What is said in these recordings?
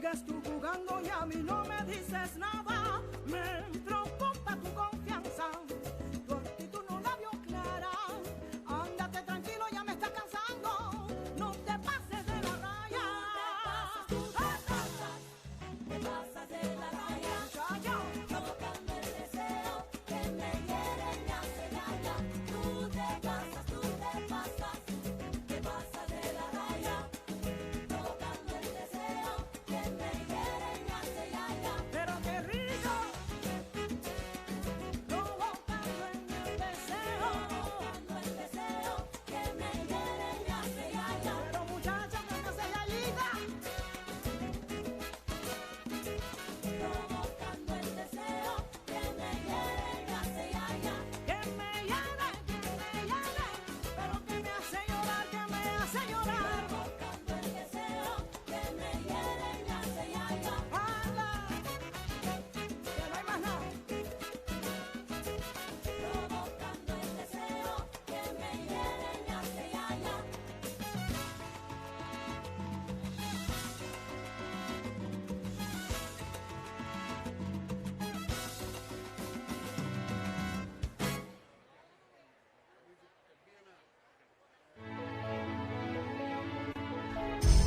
sigues tú jugando y a mí no me dices nada. Me preocupa tu confianza, tu actitud no la vio clara. Ándate tranquilo, ya me estás cansando. No te pases de la raya. Tú te pasas de la raya. Provocando el deseo que me hiere y hace daño. Tú te pasas de la raya. Provocando el deseo que me hiere y hace daño. Pero qué rico, provocando en el deseo. Provocando el deseo que me hiere y hace daño. Pero muchacha, que no se yayita. Provocando el deseo que me hiere y hace daño. Que me llame, pero que me hace llorar, que me hace llorar. Provocando el deseo que me hiere y hace daño. ¡Hala! Que no hay más nada. Provocando el deseo que me hiere y hace daño.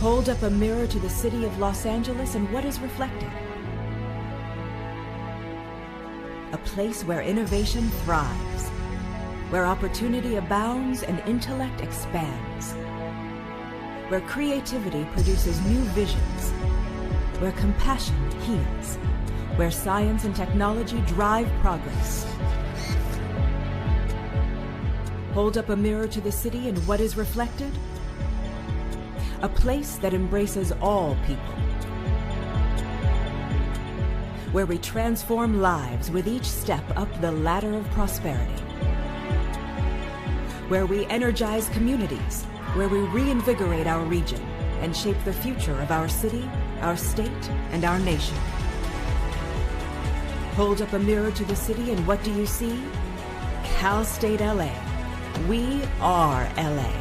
Hold up a mirror to the city of Los Angeles and what is reflected? A place where innovation thrives, where opportunity abounds and intellect expands, where creativity produces new visions, where compassion heals, where science and technology drive progress. Hold up a mirror to the city and what is reflected? A place that embraces all people, where we transform lives with each step up the ladder of prosperity, where we energize communities, where we reinvigorate our region and shape the future of our city, our state, and our nation. Hold up a mirror to the city and what do you see? Cal State LA. We are LA.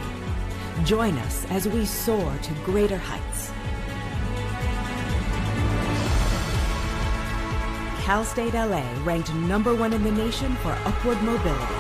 Join us as we soar to greater heights. Cal State LA ranked #1 in the nation for upward mobility.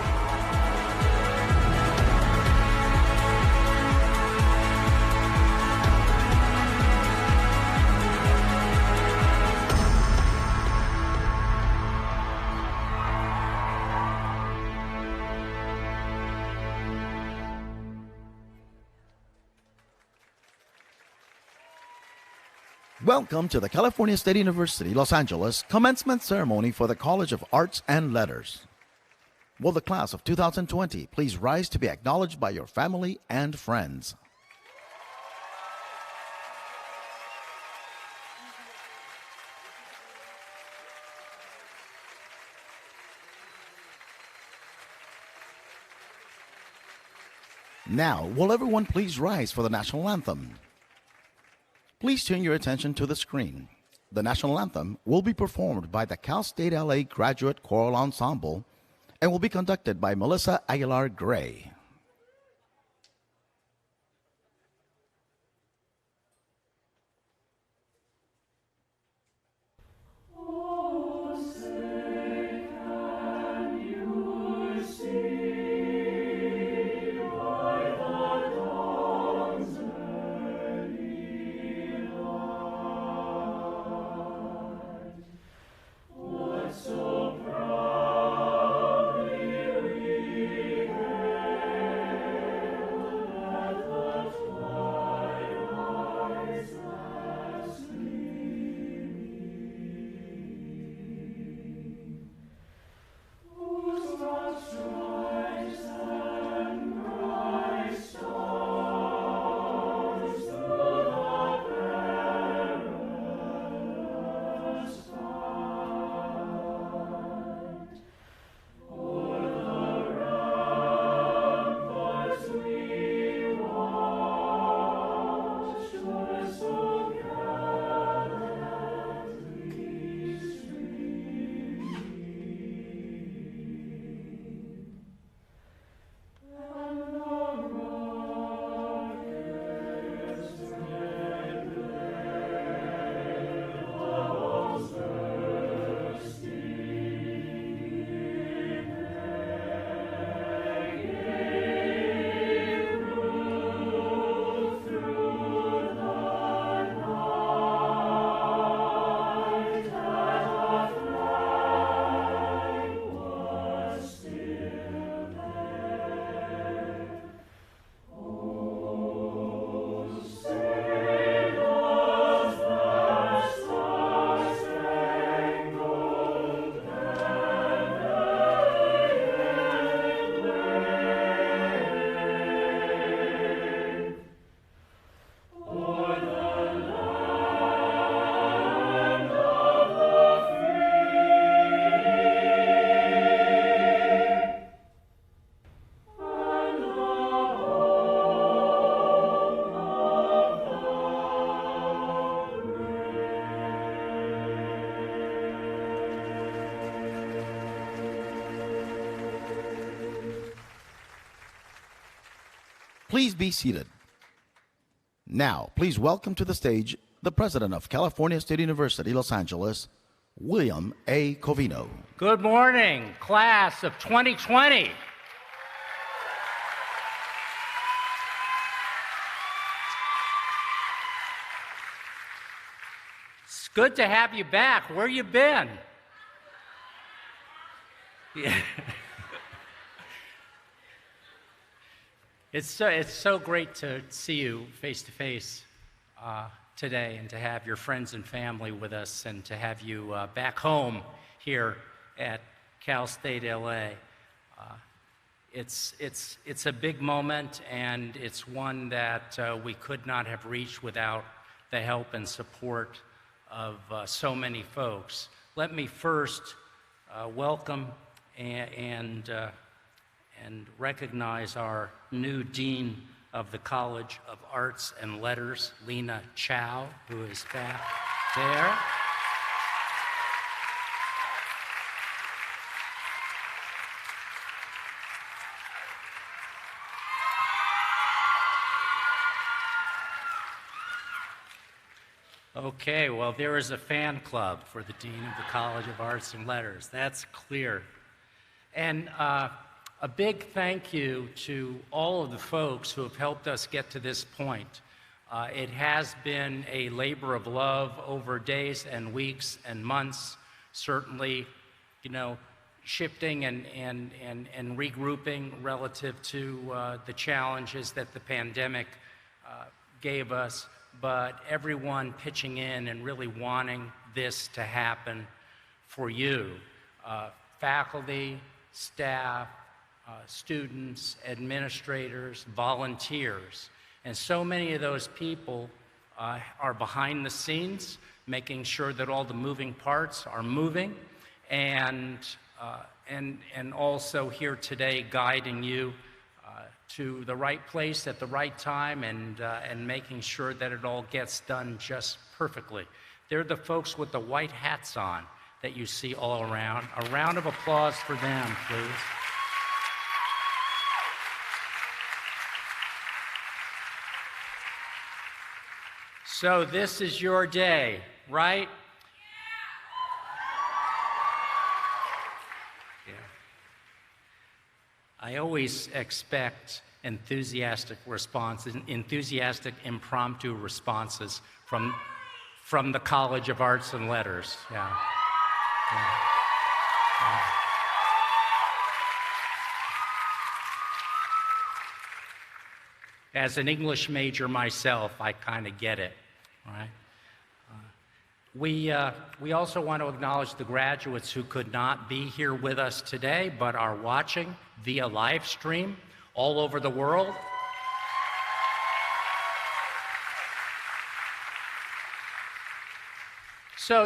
Welcome to the California State University, Los Angeles commencement ceremony for the College of Arts and Letters. Will the class of 2020 please rise to be acknowledged by your family and friends? Now, will everyone please rise for the national anthem? Please turn your attention to the screen. The national anthem will be performed by the Cal State LA Graduate Choral Ensemble and will be conducted by Melissa Aguilar Gray. So proudly we Please be seated. Now, please welcome to the stage the president of California State University, Los Angeles, William A. Covino. Good morning, class of 2020. It's good to have you back. Where you been? Yeah. It's so great to see you face to face today, and to have your friends and family with us, and to have you back home here at Cal State LA. It's a big moment, and it's one that we could not have reached without the help and support of so many folks. Let me first welcome and recognize our new Dean of the College of Arts and Letters, Lena Chow, who is back there. Okay, well, there is a fan club for the Dean of the College of Arts and Letters. That's clear. And a big thank you to all of the folks who have helped us get to this point. It has been a labor of love over days and weeks and months, certainly, shifting and regrouping relative to the challenges that the pandemic gave us, but everyone pitching in and really wanting this to happen for you, faculty, staff, students, administrators, volunteers. And so many of those people are behind the scenes, making sure that all the moving parts are moving, and also here today guiding you to the right place at the right time, and making sure that it all gets done just perfectly. They're the folks with the white hats on that you see all around. A round of applause for them, please. So this is your day, right? Yeah. I always expect enthusiastic responses, enthusiastic impromptu responses from the College of Arts and Letters. Yeah. As an English major myself, I kind of get it, right? We also want to acknowledge the graduates who could not be here with us today, but are watching via live stream all over the world. So,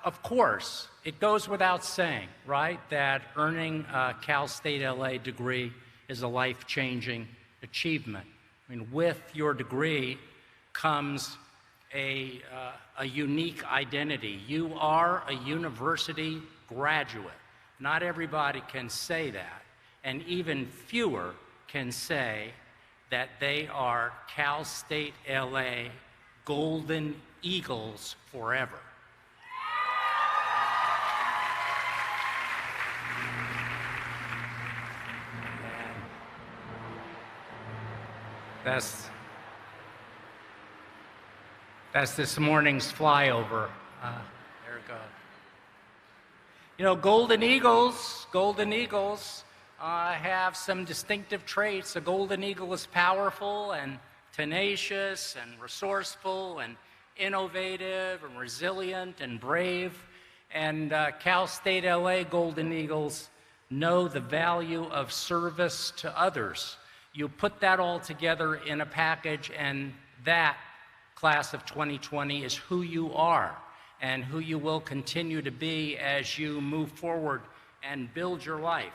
of course, it goes without saying, right, that earning a Cal State LA degree is a life-changing achievement. I mean, with your degree comes a unique identity. You are a university graduate. Not everybody can say that, and even fewer can say that they are Cal State LA Golden Eagles forever. That's this morning's flyover. There it goes. Golden Eagles have some distinctive traits. A golden eagle is powerful and tenacious and resourceful and innovative and resilient and brave. And Cal State LA Golden Eagles know the value of service to others. You put that all together in a package, and that, class of 2020, is who you are and who you will continue to be as you move forward and build your life.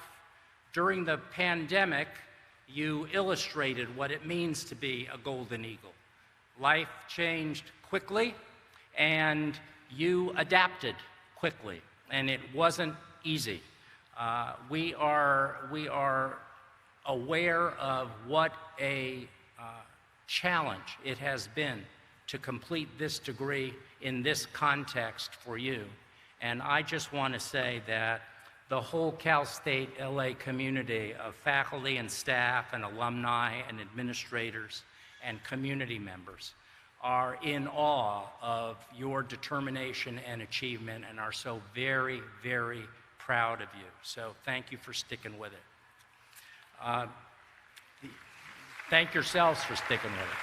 During the pandemic, you illustrated what it means to be a golden eagle. Life changed quickly, and you adapted quickly, and it wasn't easy. We are aware of what a challenge it has been to complete this degree in this context for you. And I just want to say that the whole Cal State LA community of faculty and staff and alumni and administrators and community members are in awe of your determination and achievement and are so very, very proud of you. So thank you for sticking with it. Thank yourselves for sticking with it.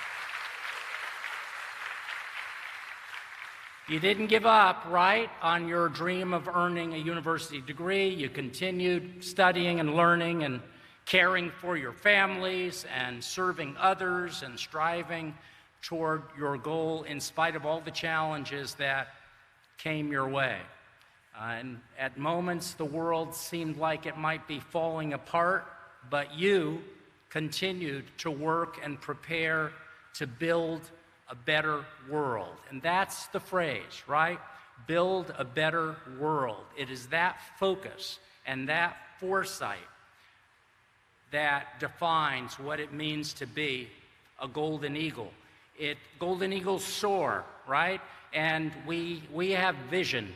You didn't give up, right, on your dream of earning a university degree. You continued studying and learning and caring for your families and serving others and striving toward your goal in spite of all the challenges that came your way. And at moments, the world seemed like it might be falling apart, but you continued to work and prepare to build a better world. And that's the phrase, right? Build a better world. It is that focus and that foresight that defines what it means to be a golden eagle. Golden eagles soar, right? And we have vision,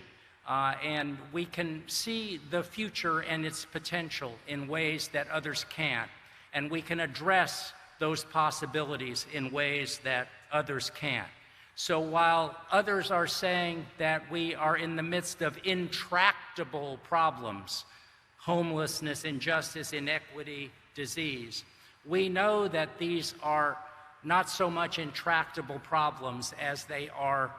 and we can see the future and its potential in ways that others can't. And we can address those possibilities in ways that others can't. So while others are saying that we are in the midst of intractable problems, homelessness, injustice, inequity, disease, we know that these are not so much intractable problems as they are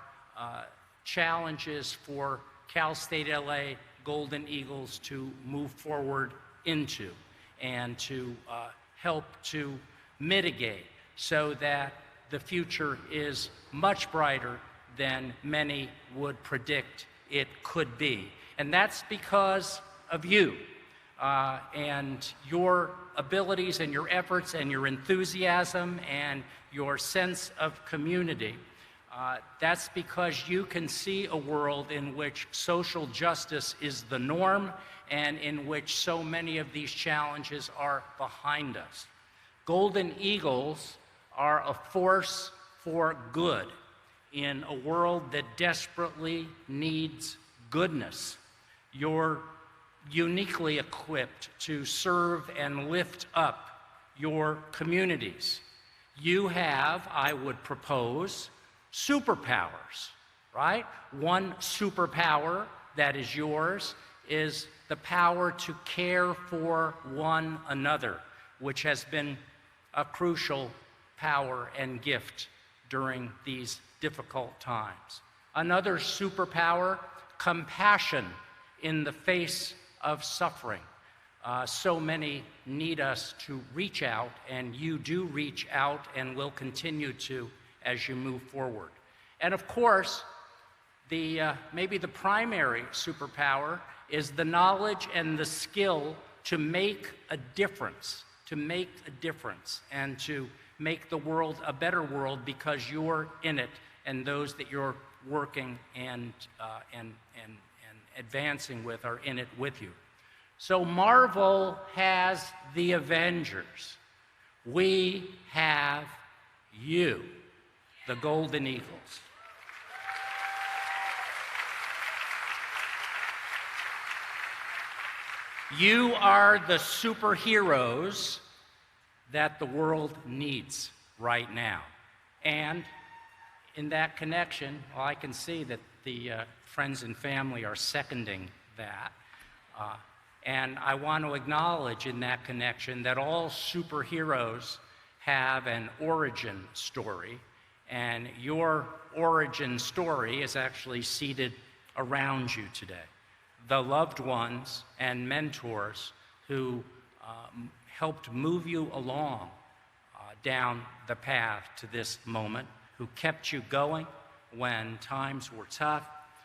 challenges for Cal State LA Golden Eagles to move forward into and to help to mitigate so that the future is much brighter than many would predict it could be. And that's because of you and your abilities and your efforts and your enthusiasm and your sense of community. That's because you can see a world in which social justice is the norm and in which so many of these challenges are behind us. Golden Eagles are a force for good in a world that desperately needs goodness. You're uniquely equipped to serve and lift up your communities. You have, I would propose, superpowers, right? One superpower that is yours is the power to care for one another, which has been a crucial power and gift during these difficult times. Another superpower, compassion in the face of suffering. So many need us to reach out, and you do reach out and will continue to as you move forward. And of course, maybe the primary superpower is the knowledge and the skill to make a difference, and to make the world a better world because you're in it and those that you're working and advancing with are in it with you. So Marvel has the Avengers. We have you, the Golden Eagles. You are the superheroes that the world needs right now. And in that connection, well, I can see that the friends and family are seconding that. And I want to acknowledge in that connection that all superheroes have an origin story, and your origin story is actually seated around you today. The loved ones and mentors who helped move you along down the path to this moment, who kept you going when times were tough,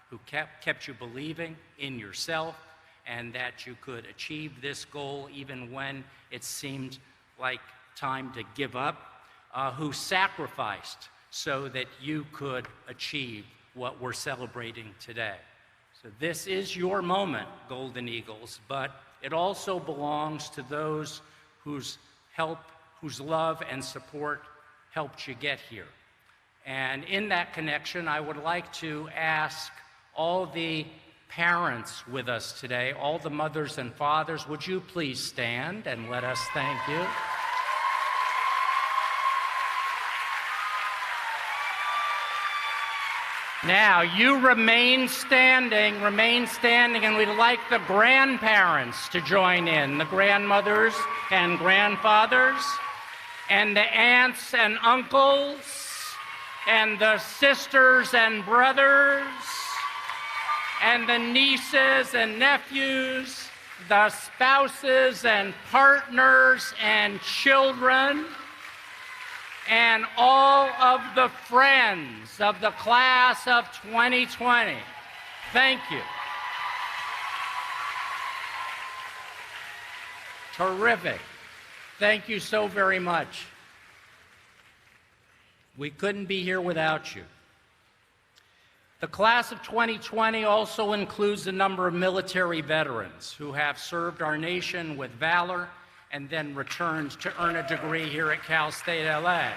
who kept you believing in yourself and that you could achieve this goal even when it seemed like time to give up, who sacrificed so that you could achieve what we're celebrating today. So this is your moment, Golden Eagles, but it also belongs to those whose whose love and support helped you get here. And in that connection, I would like to ask all the parents with us today, all the mothers and fathers, would you please stand and let us thank you? Now, you remain standing, and we'd like the grandparents to join in, the grandmothers and grandfathers, and the aunts and uncles, and the sisters and brothers, and the nieces and nephews, the spouses and partners and children, and all of the friends of the class of 2020. Thank you. Terrific. Thank you so very much. We couldn't be here without you. The class of 2020 also includes a number of military veterans who have served our nation with valor and then returned to earn a degree here at Cal State LA.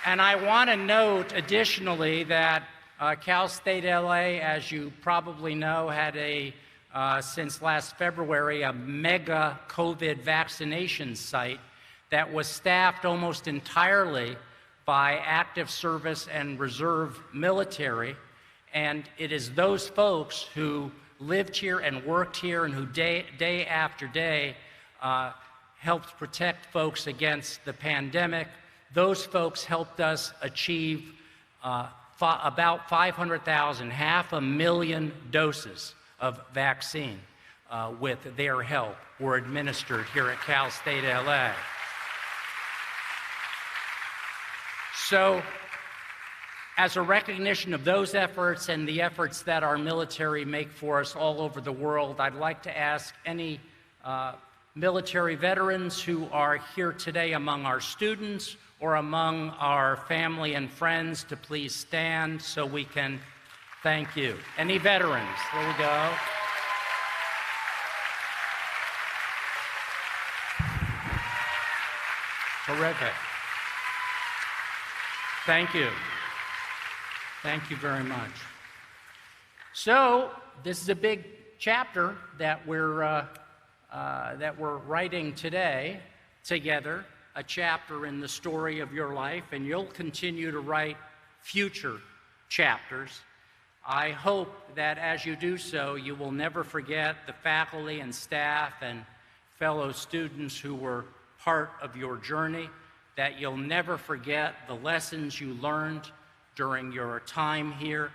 And I want to note additionally that Cal State LA, as you probably know, had since last February, a mega COVID vaccination site that was staffed almost entirely by active service and reserve military. And it is those folks who lived here and worked here and who day after day helped protect folks against the pandemic. Those folks helped us achieve about 500,000, 500,000 doses of vaccine with their help were administered here at Cal State LA. So, as a recognition of those efforts and the efforts that our military make for us all over the world, I'd like to ask any military veterans who are here today among our students or among our family and friends to please stand so we can thank you. Any veterans? There we go. Terrific. Thank you. Thank you very much. So, this is a big chapter that we're writing today together, a chapter in the story of your life, and you'll continue to write future chapters. I hope that as you do so, you will never forget the faculty and staff and fellow students who were part of your journey, that you'll never forget the lessons you learned during your time here,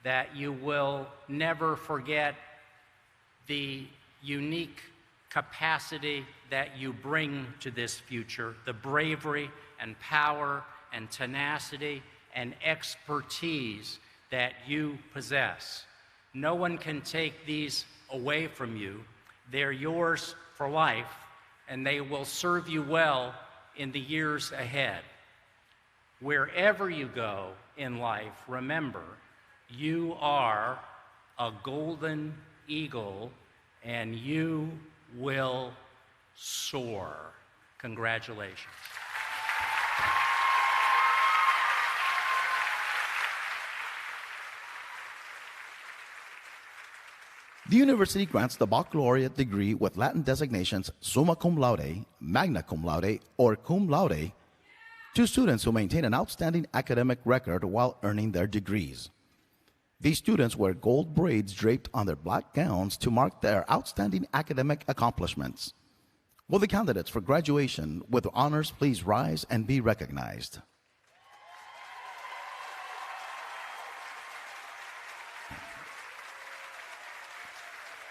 that you will never forget the unique capacity that you bring to this future, the bravery and power and tenacity and expertise that you possess. No one can take these away from you. They're yours for life, and they will serve you well in the years ahead. Wherever you go in life, remember, you are a golden eagle and you will soar. Congratulations. The university grants the baccalaureate degree with Latin designations summa cum laude, magna cum laude, or cum laude to students who maintain an outstanding academic record while earning their degrees. These students wear gold braids draped on their black gowns to mark their outstanding academic accomplishments. Will the candidates for graduation with honors please rise and be recognized?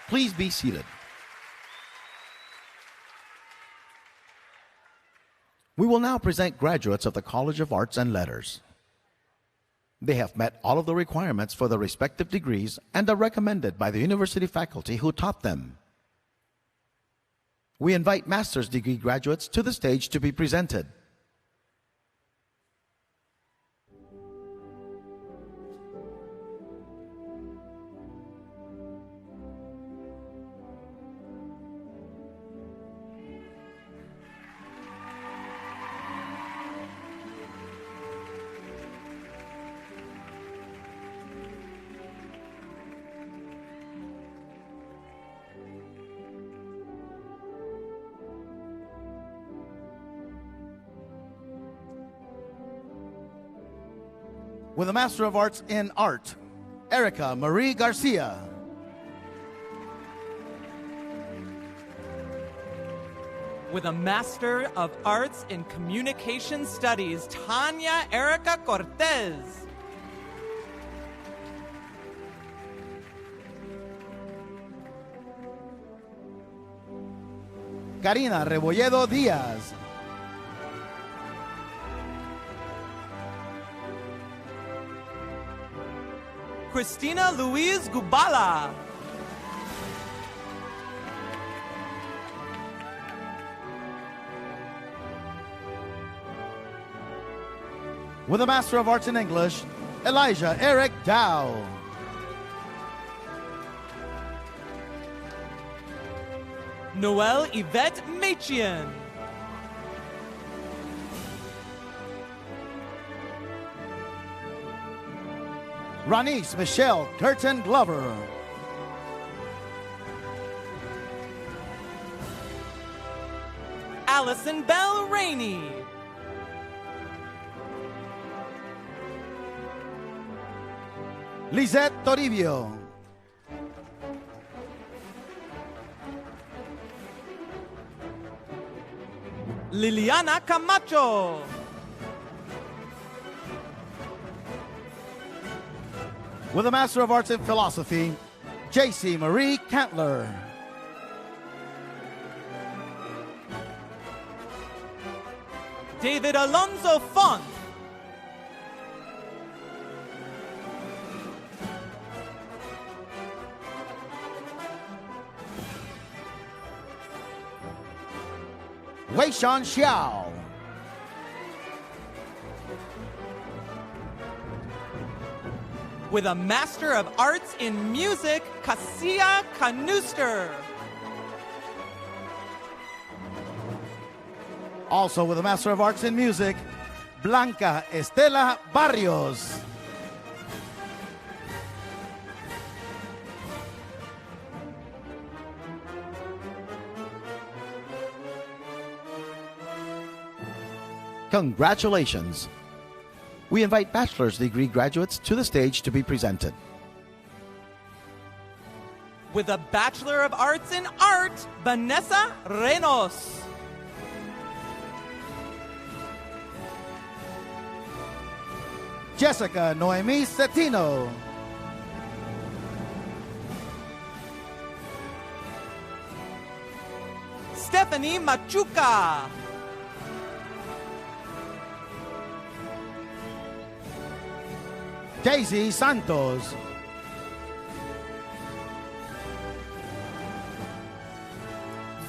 Please be seated. We will now present graduates of the College of Arts and Letters. They have met all of the requirements for their respective degrees and are recommended by the university faculty who taught them. We invite master's degree graduates to the stage to be presented. With a Master of Arts in Art, Erica Marie Garcia. With a Master of Arts in Communication Studies, Tanya Erica Cortez. Karina Rebolledo Díaz. Christina Louise Gubala. With a Master of Arts in English, Elijah Eric Dow. Noelle Yvette Machian. Ranice Michelle Curtin Glover. Allison Bell Rainey. Lisette Toribio. Liliana Camacho. With a Master of Arts in Philosophy, J.C. Marie Cantler. David Alonso Font. Weishan Xiao. With a Master of Arts in Music, Cassia Canuster. Also with a Master of Arts in Music, Blanca Estela Barrios. Congratulations. We invite bachelor's degree graduates to the stage to be presented. With a Bachelor of Arts in Art, Vanessa Renos. Jessica Noemi Cetino. Stephanie Machuca. Daisy Santos.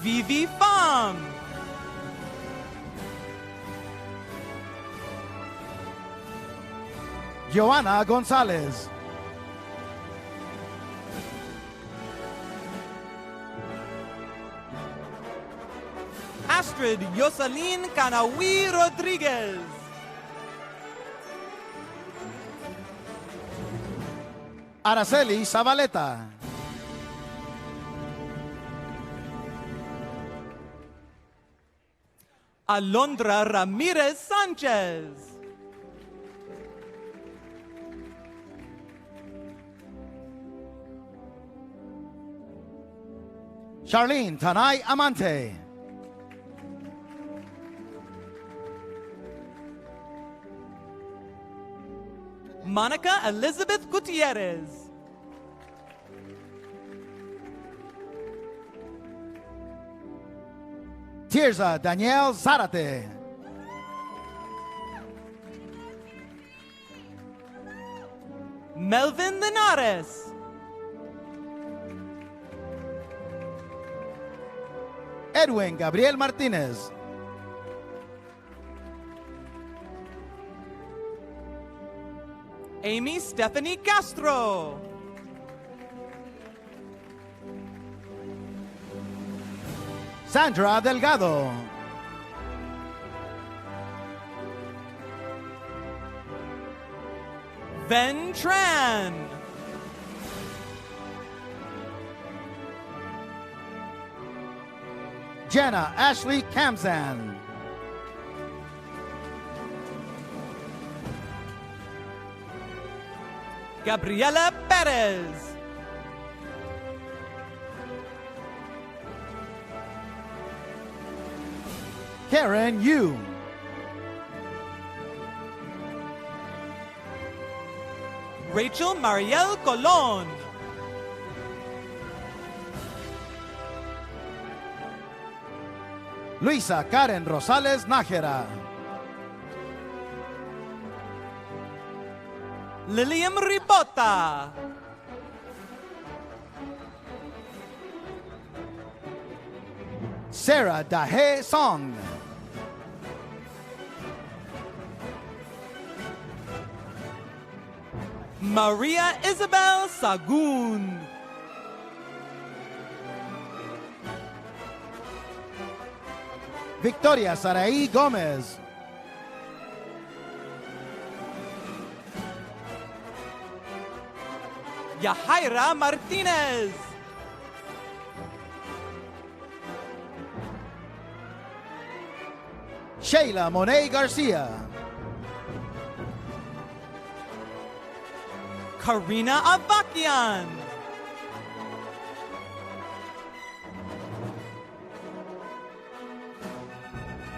Vivi Pham. Joanna Gonzalez. Astrid Yoselin Canawi Rodriguez. Araceli Zabaleta. Alondra Ramirez Sanchez. Charlene Tanay Amante. Monica Elizabeth Gutierrez. Tirza Danielle Zarate. Melvin Linares. Edwin Gabriel Martinez. Amy Stephanie Castro. Sandra Delgado. Ven Tran. Jenna Ashley Kamzan. Gabriela Perez. Karen Yu. Rachel Mariel Colon. Luisa Karen Rosales Nájera. Lilian Ribota. Sarah Dahe Song. Maria Isabel Sagun. Victoria Saraí Gómez. Yahaira Martinez. Sheila Monet Garcia. Karina Avakian.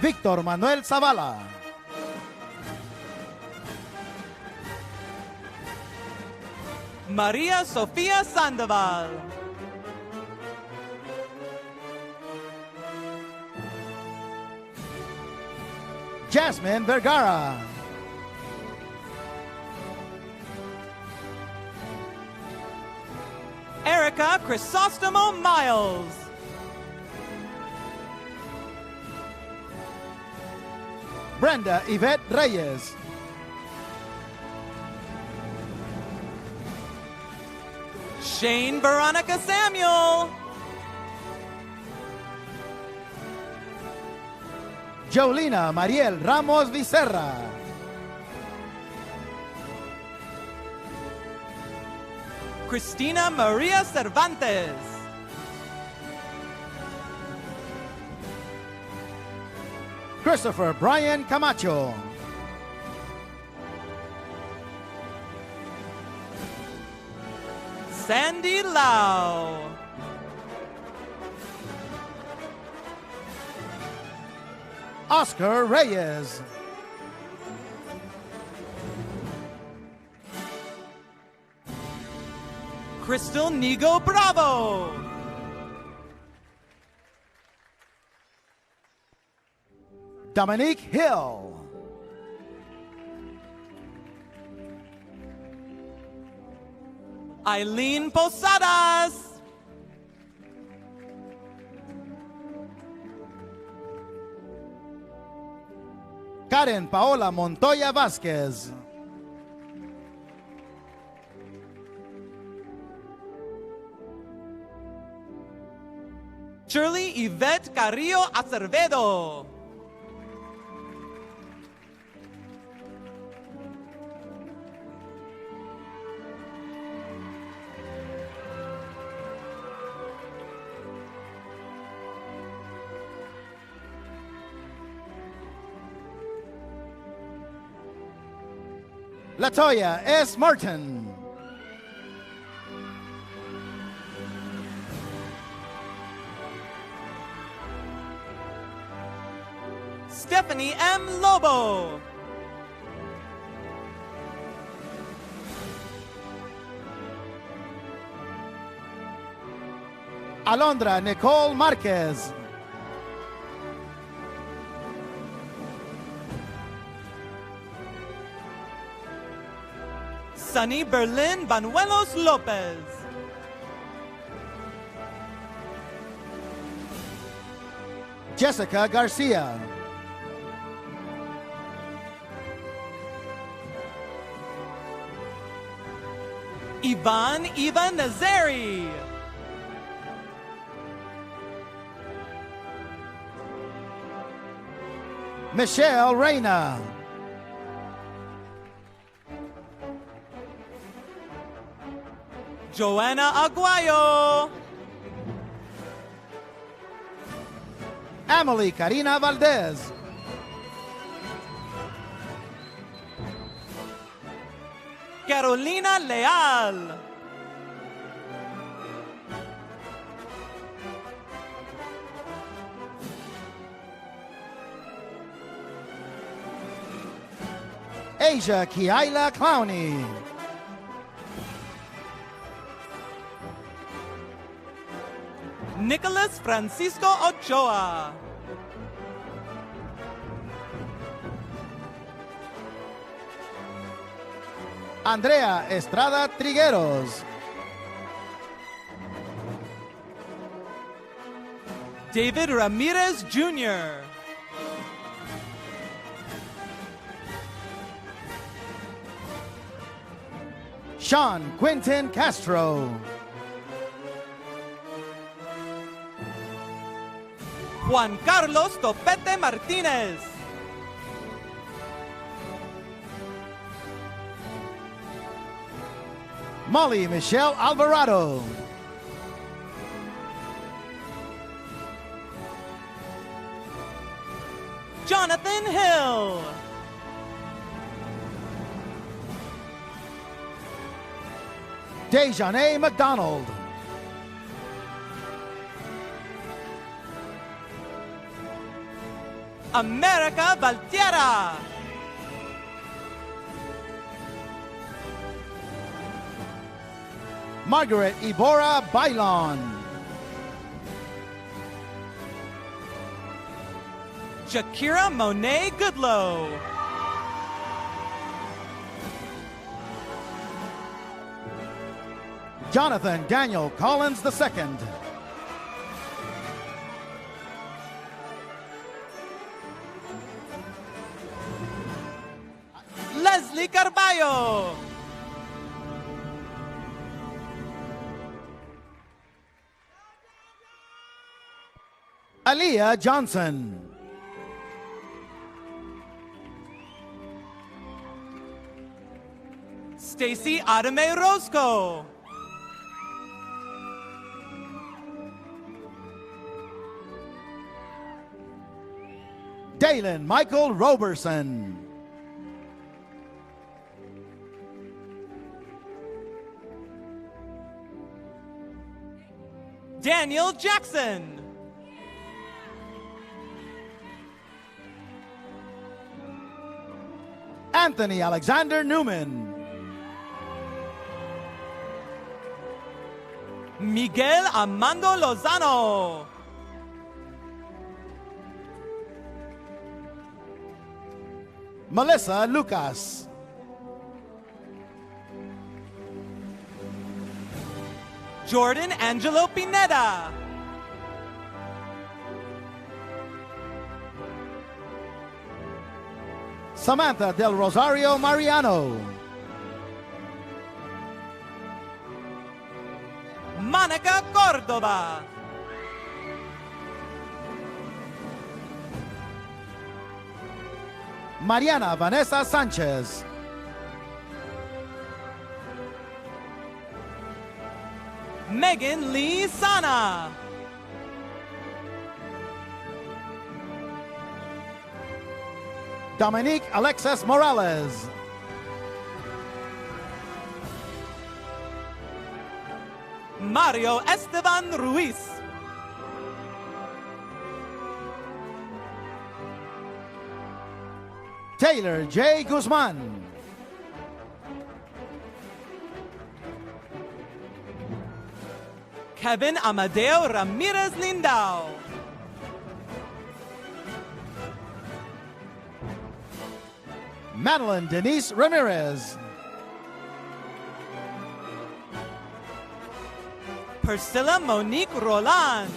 Víctor Manuel Zavala. Maria Sofia Sandoval. Jasmine Vergara. Erica Crisostomo Miles. Brenda Yvette Reyes. Shane Veronica Samuel. Jolina Mariel Ramos Vicerra. Cristina Maria Cervantes. Christopher Brian Camacho. Sandy Lau. Oscar Reyes. Crystal Nigo Bravo. Dominique Hill. Eileen Posadas. Karen Paola Montoya Vázquez. Shirley Yvette Carrillo Acevedo. Latoya S. Martin. Stephanie M. Lobo. Alondra Nicole Marquez. Sunny Berlin Banuelos Lopez. Jessica Garcia. Ivan Eva Nazari. Michelle Reyna. Joanna Aguayo. Emily Karina Valdez. Carolina Leal. Asia Kiaila Clowney. Nicholas Francisco Ochoa. Andrea Estrada Trigueros. David Ramirez Jr. Sean Quintin Castro. Juan Carlos Topete Martinez. Molly Michelle Alvarado. Jonathan Hill. Dejanay McDonald. America Valtiera. Margaret Ibora Bailon. Shakira Monet Goodlow. Jonathan Daniel Collins II. Leslie Carballo. Aaliyah Johnson. Stacy Adame Roscoe. Dalen Michael Roberson. Daniel Jackson. Anthony Alexander Newman. Miguel Amando Lozano. Melissa Lucas. Jordan Angelo Pineda. Samantha Del Rosario Mariano. Monica Cordova. Mariana Vanessa Sanchez. Megan Lee Sana. Dominique Alexis Morales. Mario Esteban Ruiz. Taylor J. Guzman. Kevin Amadeo Ramirez Lindau. Madeline Denise Ramirez. Priscilla Monique Roland.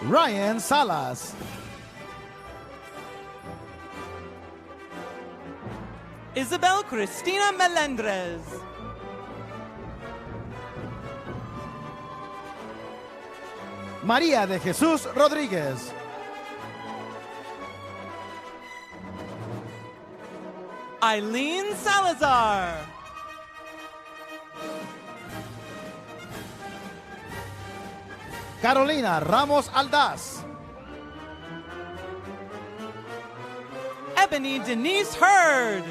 Ryan Salas. Isabel Cristina Melendrez. María de Jesús Rodríguez. Eileen Salazar. Carolina Ramos Aldaz. Stephanie Denise Hurd.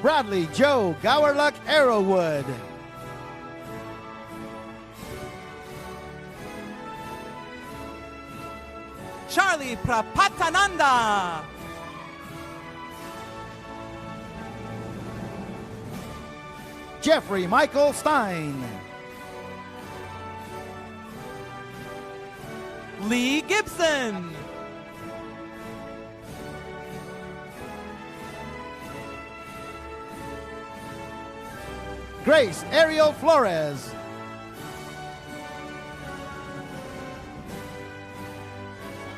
Bradley Joe Gowerluck Arrowwood. Charlie Prapatananda. Jeffrey Michael Stein. Lee Gibson. Grace Ariel Flores.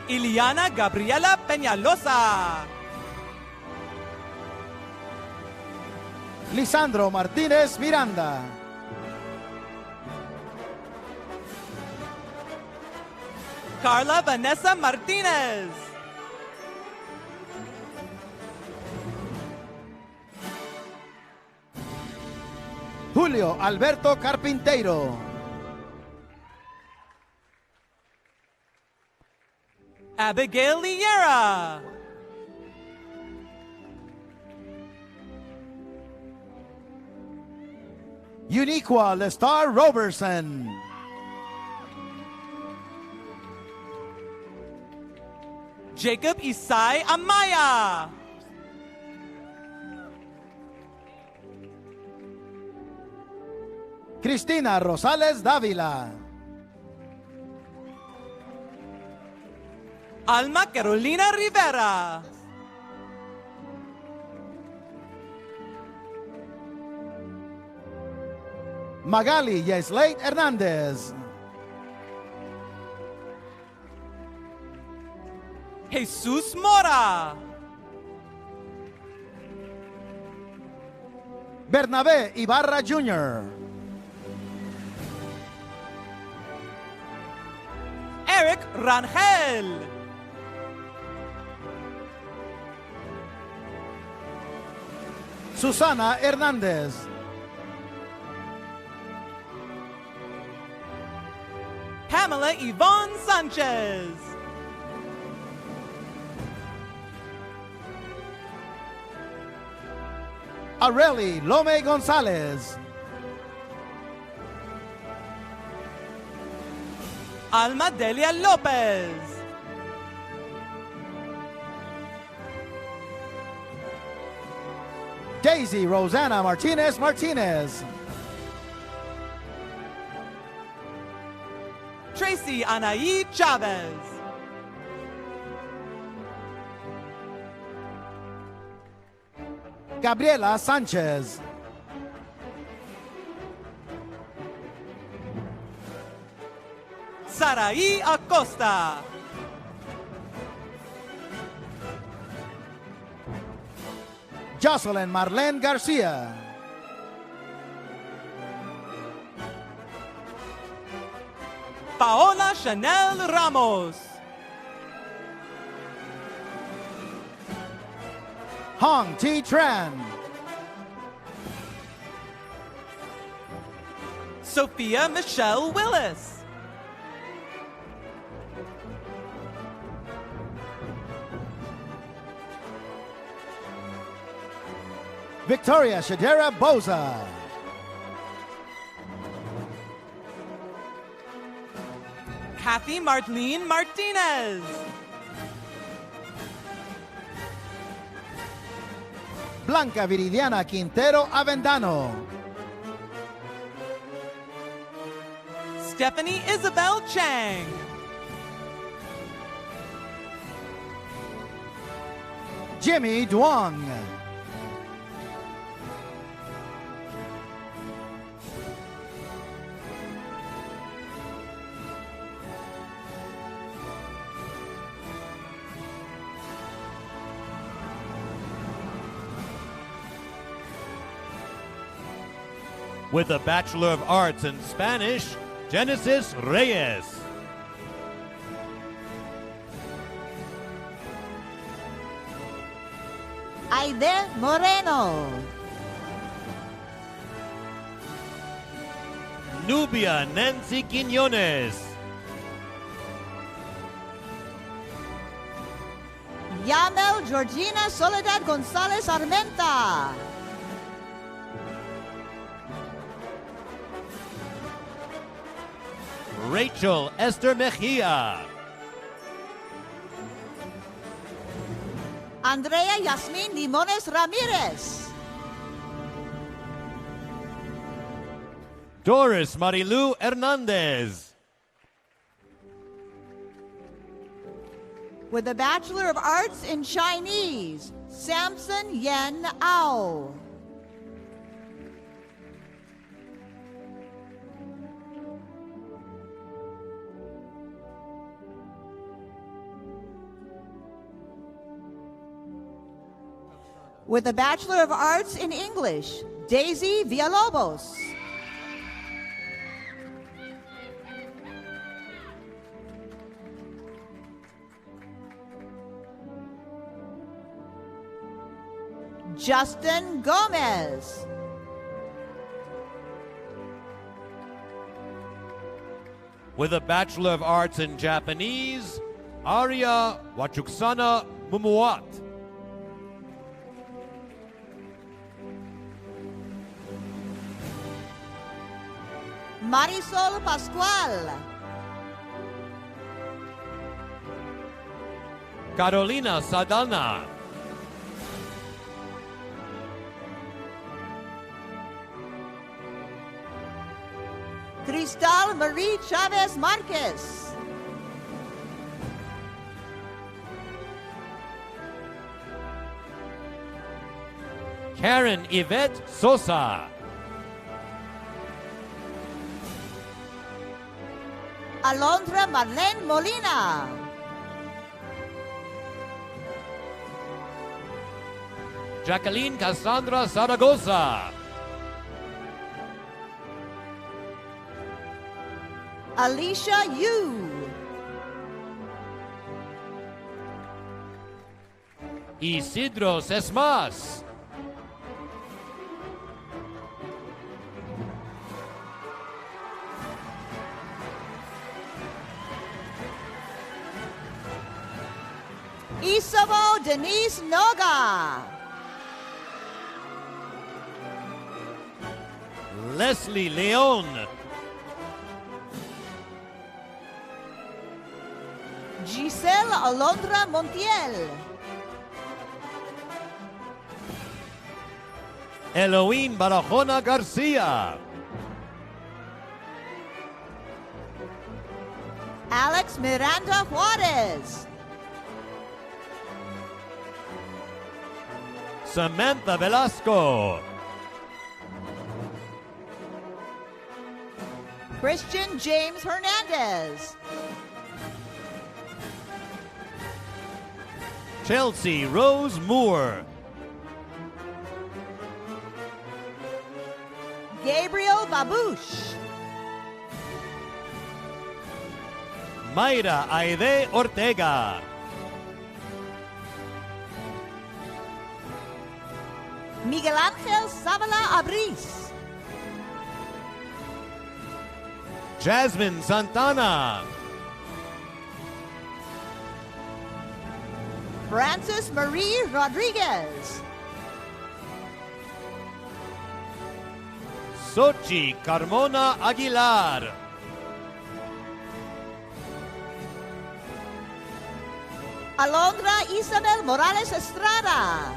Iliana Gabriela Peñalosa. Lisandro Martinez Miranda. Carla Vanessa Martinez. Julio Alberto Carpinteiro. Abigail Liera. Uniqua Lestar Roberson. Jacob Isai Amaya. Cristina Rosales Dávila. Alma Carolina Rivera. Magali Yeslate Hernandez. Jesus Mora. Bernabé Ibarra Jr. Eric Rangel. Susana Hernández. Pamela Yvonne Sanchez. Areli Lome Gonzalez. Alma Delia Lopez. Daisy Rosanna Martinez Martinez. Tracy Anaí Chavez. Gabriela Sanchez. Saraí Acosta. Jocelyn Marlene Garcia. Paola Chanel Ramos. Hong T. Tran. Sophia Michelle Willis. Victoria Shadera Boza. Kathy Marlene Martinez. Blanca Viridiana Quintero Avendano. Stephanie Isabel Chang. Jimmy Duong. With a Bachelor of Arts in Spanish, Genesis Reyes. Aide Moreno. Nubia Nancy Quiñones. Yamel Georgina Soledad Gonzalez Armenta. Rachel Esther Mejia. Andrea Yasmin Limones Ramirez. Doris Marilu Hernandez. With a Bachelor of Arts in Chinese, Samson Yen Ao. With a Bachelor of Arts in English, Daisy Villalobos. Justin Gomez. With a Bachelor of Arts in Japanese, Arya Wachuksana Mumuat. Marisol Pascual. Carolina Sadana. Cristal Marie Chavez Marquez. Karen Yvette Sosa. Alondra Marlene Molina. Jacqueline Cassandra Zaragoza. Alicia Yu. Isidro Sesmas. Isabel Denise Noga. Leslie Leon. Giselle Alondra Montiel. Eloín Barajona Garcia. Alex Miranda Juarez. Samantha Velasco. Christian James Hernandez. Chelsea Rose Moore. Gabriel Babush. Mayra Aide Ortega. Miguel Ángel Zavala Abris. Jasmine Santana. Francis Marie Rodriguez. Sochi Carmona Aguilar. Alondra Isabel Morales Estrada.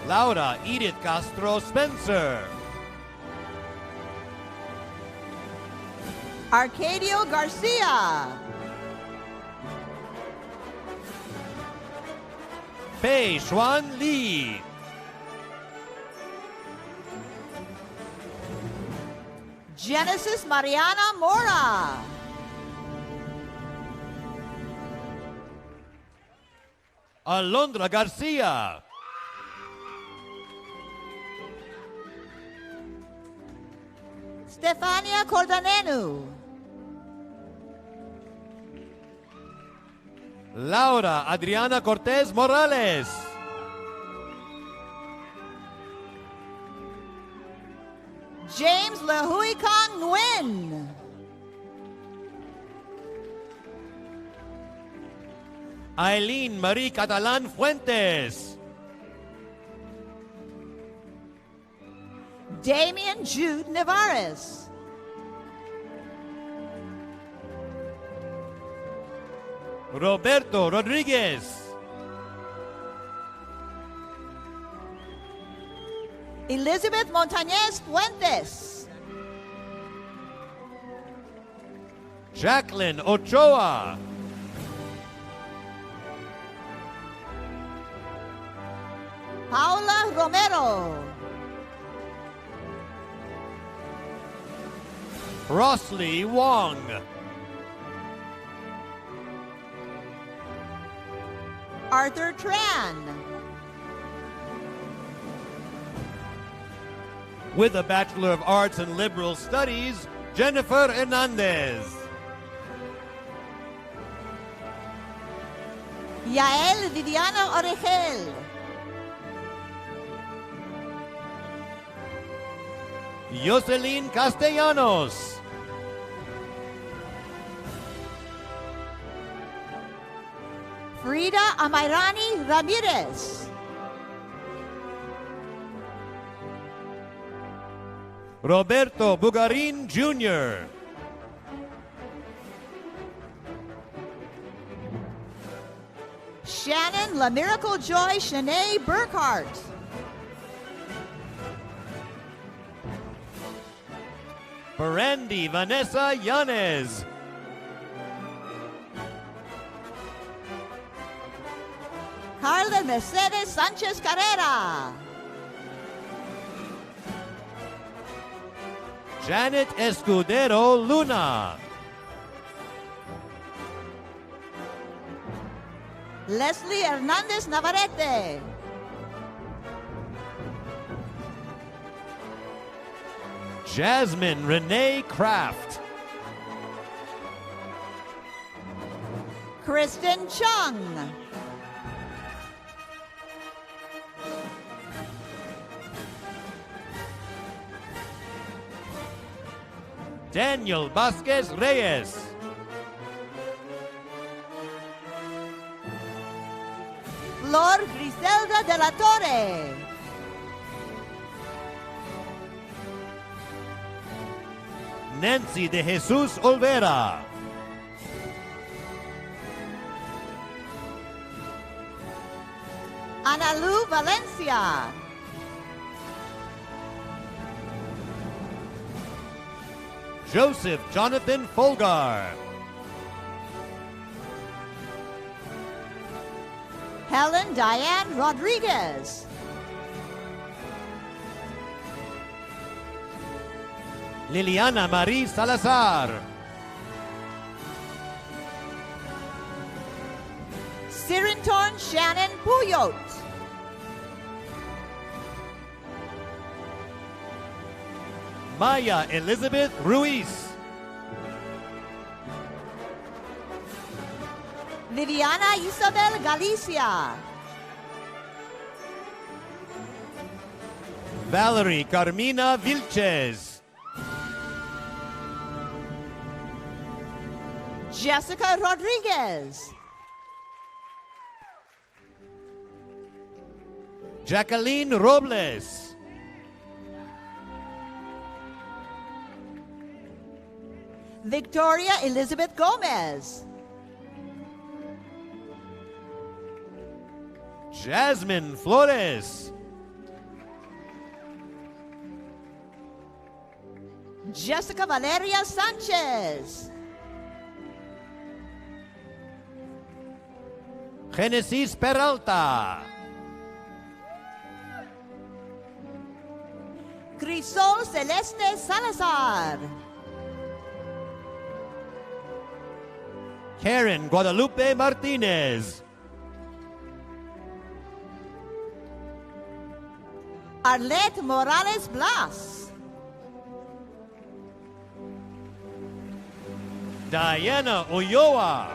Laura Edith Castro Spencer. Arcadio Garcia. Pei Xuan Lee. Genesis Mariana Mora. Alondra Garcia. Stefania Cordanenu. Laura Adriana Cortez Morales. James Lehui Kong Nguyen. Eileen Marie Catalan Fuentes. Damian Jude Nevares. Roberto Rodriguez. Elizabeth Montañez Fuentes. Jacqueline Ochoa. Paula Romero. Rosley Wong. Arthur Tran. With a Bachelor of Arts in Liberal Studies, Jennifer Hernandez. Yael Viviana Oregel. Jocelyn Castellanos. Frida Amairani Ramirez. Roberto Bugarin Jr. Shannon La Miracle Joy Shanae Burkhart. Brandy Vanessa Yanez. Carla Mercedes Sanchez Carrera. Janet Escudero Luna. Leslie Hernandez Navarrete. Jasmine Renee Kraft. Kristen Chung. Daniel Vasquez Reyes. Flor Griselda de la Torre. Nancy de Jesus Olvera. Ana Lu Valencia. Joseph Jonathan Folgar. Helen Diane Rodriguez. Liliana Marie Salazar. Sirinton Shannon Puyot. Maya Elizabeth Ruiz. Viviana Isabel Galicia. Valerie Carmina Vilches. Jessica Rodriguez. Jacqueline Robles. Victoria Elizabeth Gomez. Jasmine Flores. Jessica Valeria Sanchez. Genesis Peralta. Crisol Celeste Salazar. Karen Guadalupe Martinez. Arlette Morales Blas. Diana Ulloa.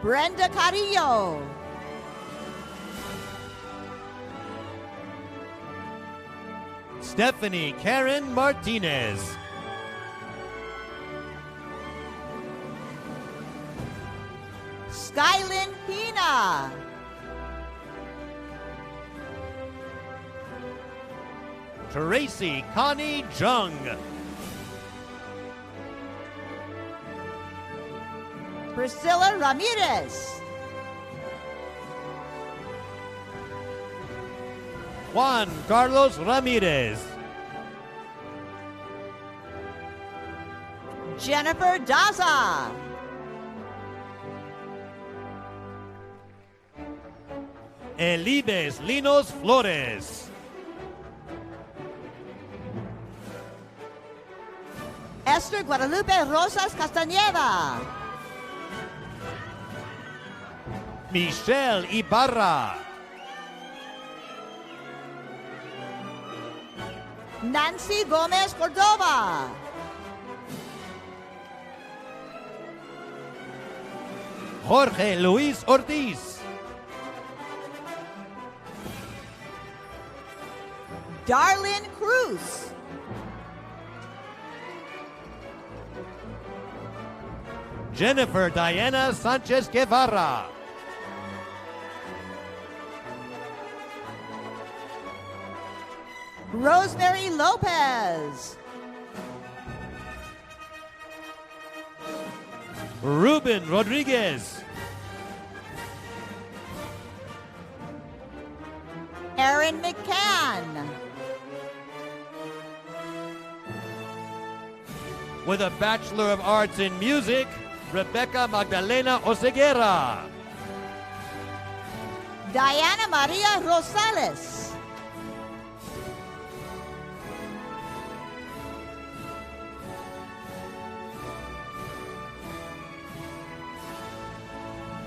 Brenda Carrillo. Stephanie Karen Martinez. Skylin Pina. Tracy Connie Jung. Priscilla Ramirez. Juan Carlos Ramirez. Jennifer Daza. Elibes Linos Flores. Esther Guadalupe Rosas Castañeda. Michelle Ibarra. Nancy Gomez Cordova. Jorge Luis Ortiz. Darlene Cruz. Jennifer Diana Sanchez Guevara. Rosemary Lopez. Ruben Rodriguez. Erin McCann. With a Bachelor of Arts in Music, Rebecca Magdalena Oseguera. Diana Maria Rosales.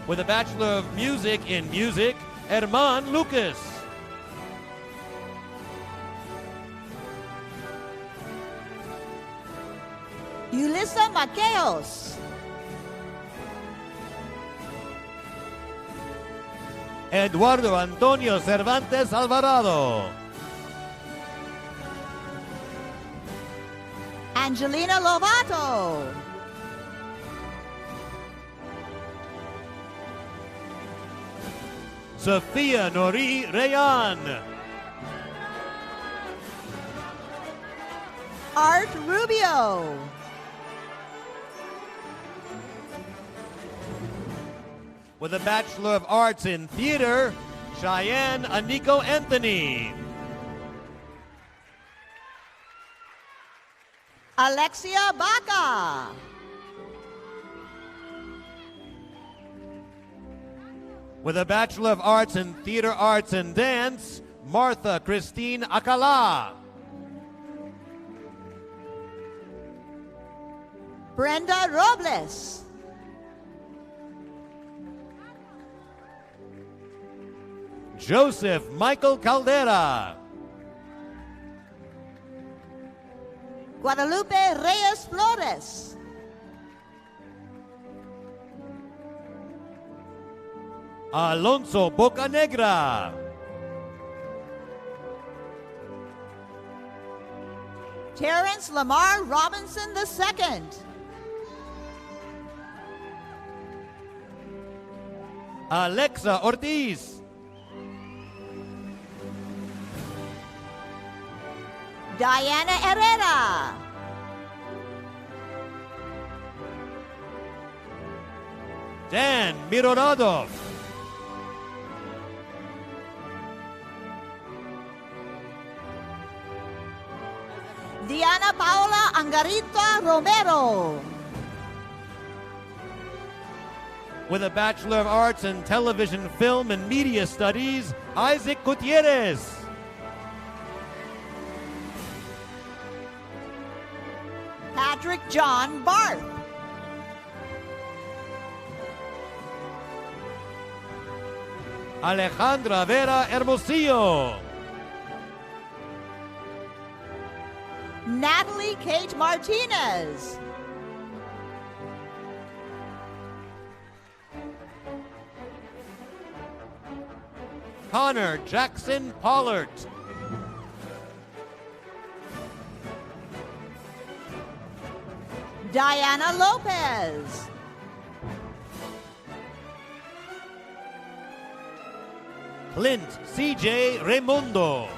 With a Bachelor of Music in Music, Herman Lucas. Yulissa Maqueos. Eduardo Antonio Cervantes Alvarado. Angelina Lovato. Sofia Nori Rayan. Art Rubio. With a Bachelor of Arts in Theater, Cheyenne Aniko Anthony. Alexia Baca. With a Bachelor of Arts in Theater Arts and Dance, Martha Christine Acala. Brenda Robles. Joseph Michael Caldera. Guadalupe Reyes Flores. Alonso Bocanegra. Terrence Lamar Robinson II. Alexa Ortiz. Diana Herrera. Dan Mironadov. Diana Paola Angarita Romero. With a Bachelor of Arts in Television, Film, and Media Studies, Isaac Gutierrez. Patrick John Barth. Alejandra Vera Hermosillo. Natalie Kate Martinez. Connor Jackson Pollard. Diana Lopez. Clint C.J. Raimundo.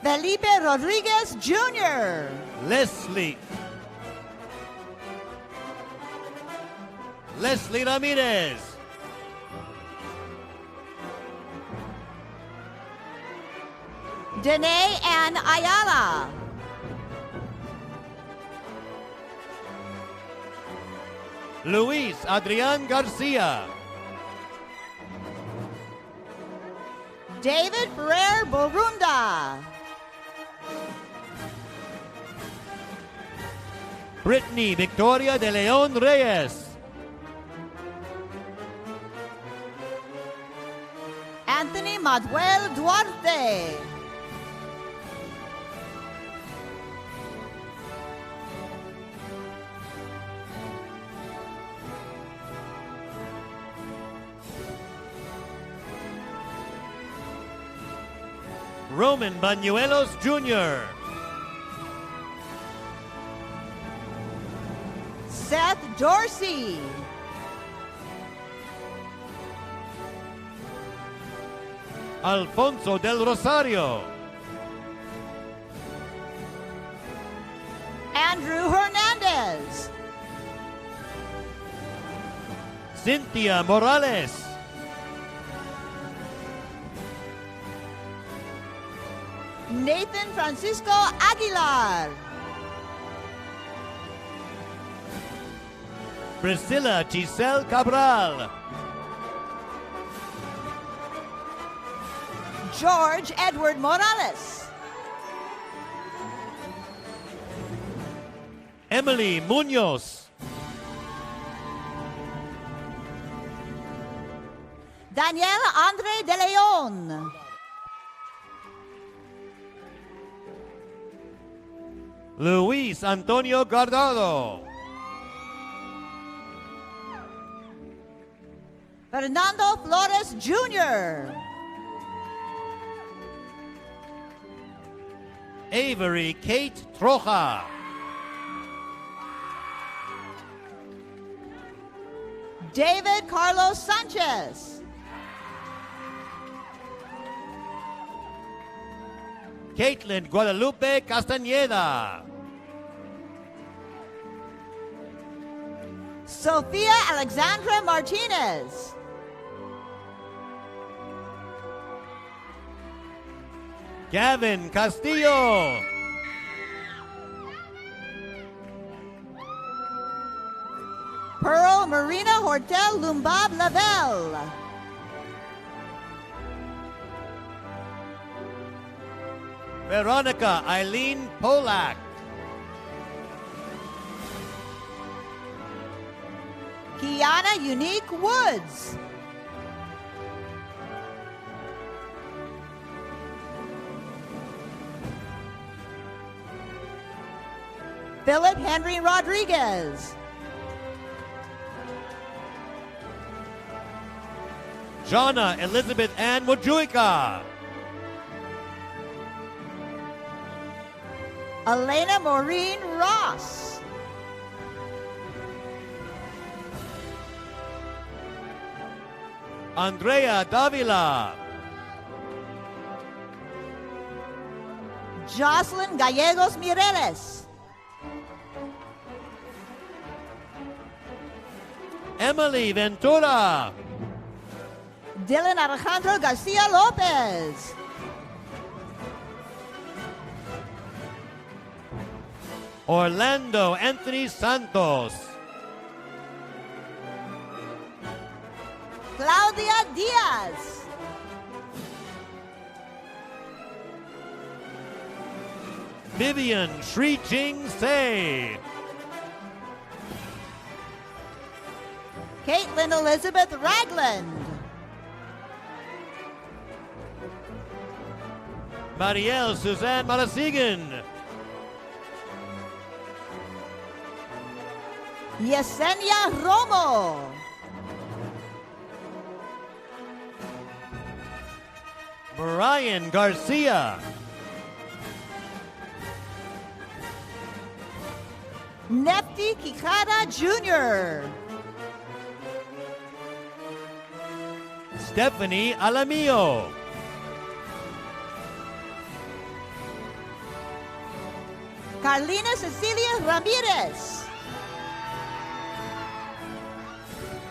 Felipe Rodriguez Jr. Leslie Ramirez. Danae Ann Ayala. Luis Adrian Garcia. David Ferrer Borunda. Brittany Victoria de Leon Reyes. Anthony Manuel Duarte. Roman Bañuelos Jr. Seth Dorsey. Alfonso del Rosario. Andrew Hernandez. Cynthia Morales. Nathan Francisco Aguilar. Priscilla Giselle Cabral. George Edward Morales. Emily Munoz. Daniel Andre de Leon. Luis Antonio Guardado. Fernando Flores Jr. Avery Kate Troja. David Carlos Sanchez. Caitlin Guadalupe Castañeda. Sofia Alexandra Martinez. Gavin Castillo. Pearl Marina Hortel Lumbab Lavelle. Veronica Eileen Polak. Kiana Unique Woods. Philip Henry Rodriguez. Jonna Elizabeth Ann Mojuica. Elena Maureen Ross. Andrea Davila. Jocelyn Gallegos Mireles. Emily Ventura. Dylan Alejandro Garcia Lopez. Orlando Anthony Santos. Claudia Diaz. Vivian Sri Jing Se. Caitlin Elizabeth Ragland. Marielle Suzanne Marasigan. Yesenia Romo. Brian Garcia. Nefti Kikada Jr. Stephanie Alamillo. Carlina Cecilia Ramirez.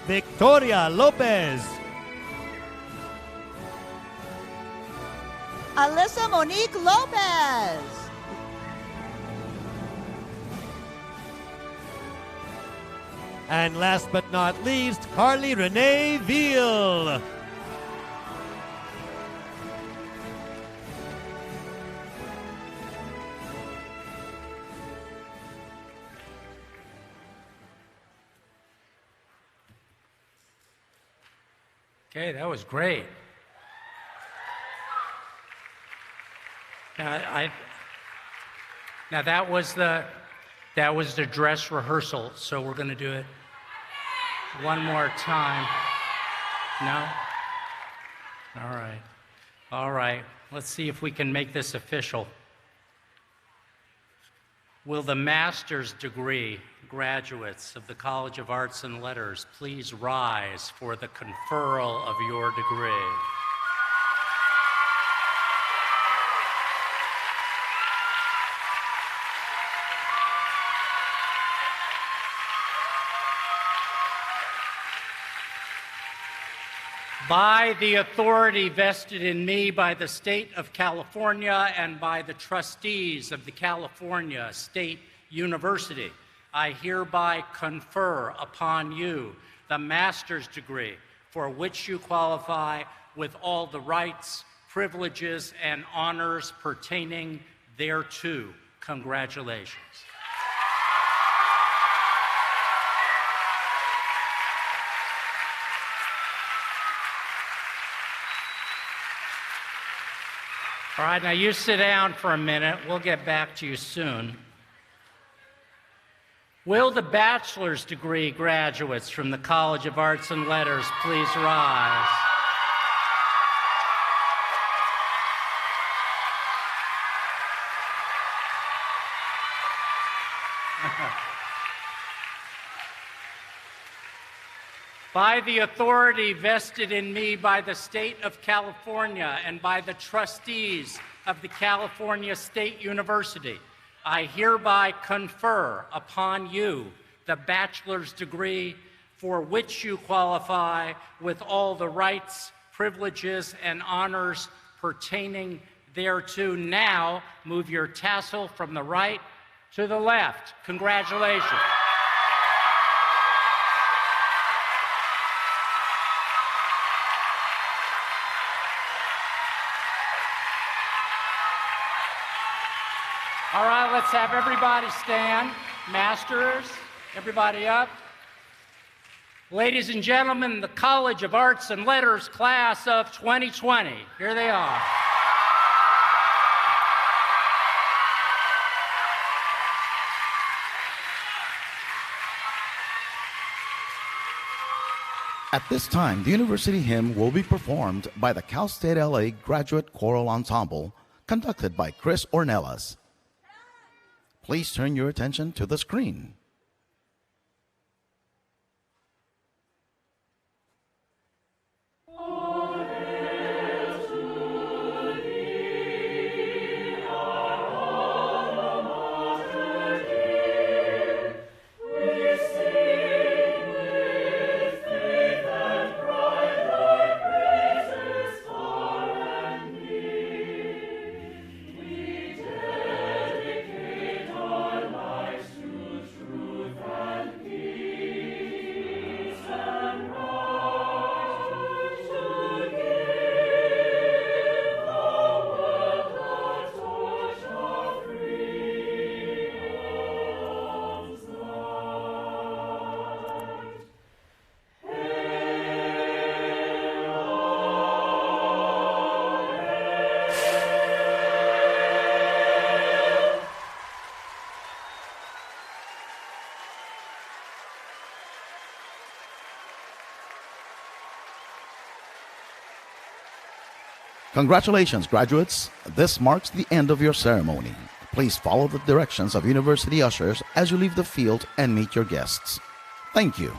Victoria Lopez. Alyssa Monique Lopez. And last but not least, Carly Renee Veal. Okay, that was great. Now, that was the dress rehearsal, so we're going to do it one more time. No? All right. Let's see if we can make this official. Will the master's degree graduates of the College of Arts and Letters please rise for the conferral of your degree? By the authority vested in me by the State of California and by the trustees of the California State University, I hereby confer upon you the master's degree for which you qualify with all the rights, privileges, and honors pertaining thereto. Congratulations. All right, now you sit down for a minute. We'll get back to you soon. Will the bachelor's degree graduates from the College of Arts and Letters please rise? By the authority vested in me by the State of California and by the trustees of the California State University, I hereby confer upon you the bachelor's degree for which you qualify with all the rights, privileges, and honors pertaining thereto. Now, move your tassel from the right to the left. Congratulations. All right, let's have everybody stand. Masters, everybody up. Ladies and gentlemen, the College of Arts and Letters class of 2020. Here they are. At this time, the university hymn will be performed by the Cal State LA Graduate Choral Ensemble, conducted by Chris Ornelas. Please turn your attention to the screen. Congratulations, graduates. This marks the end of your ceremony. Please follow the directions of university ushers as you leave the field and meet your guests. Thank you.